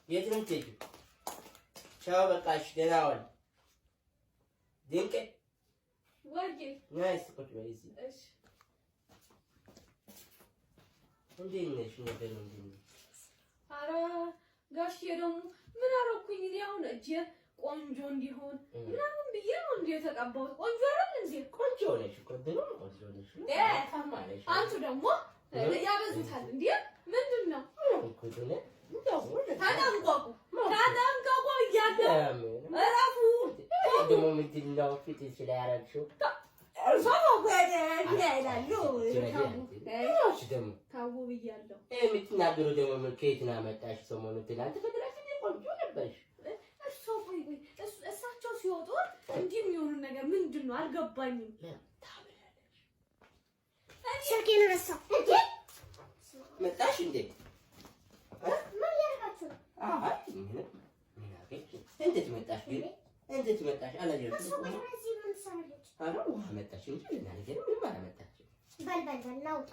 የት ነው የምትሄጂው? ቻው በቃ እሺ ደህና ዋል። ድንቄ ወርጄ ናይስ ቁጭ በይ እዚህ። እሺ እንዴት ነሽ? ነገር ምንድን ነው? ኧረ ጋሽዬ ደግሞ ምን አደረኩኝ እኔ አሁን እጄ ቆንጆ እንዲሆን ምናምን ብዬ ነው እንዴ የተቀባሁት። ቆንጆ አይደል እንዴ? ቆንጆ ነሽ እኮ ድሮም ቆንጆ ነሽ። ታማለሽ። አንቱ ደግሞ ያበዙታል እንዴ? ምንድን ነው ተጠንቀቁ እያለ እረፉ። ደግሞ ምንድን ነው ፊትሽ ላይ ያደረግሽው? ታው ብያለሁ። የምትናገሩ ደግሞ ምን ከየት ነው ያመጣሽ? ሰሞኑን ትናንት በግራችን ቆንጆ ነበርሽ። እሳቸው ሲወጡ እንዲህ የሚሆኑ ነገር ምንድን ነው አልገባኝም። ስልኬን ረሳሁ። መጣሽ እንዴ? ምን እያደረጋችሁ ነው? እንዴት መጣሽ ግን? እንዴት መጣሽ? አላየሁትም። ኧረ ውሃ መጣሽ እንጂ ሌላ ነገር ምንም አላመጣችም። በል ናውጣ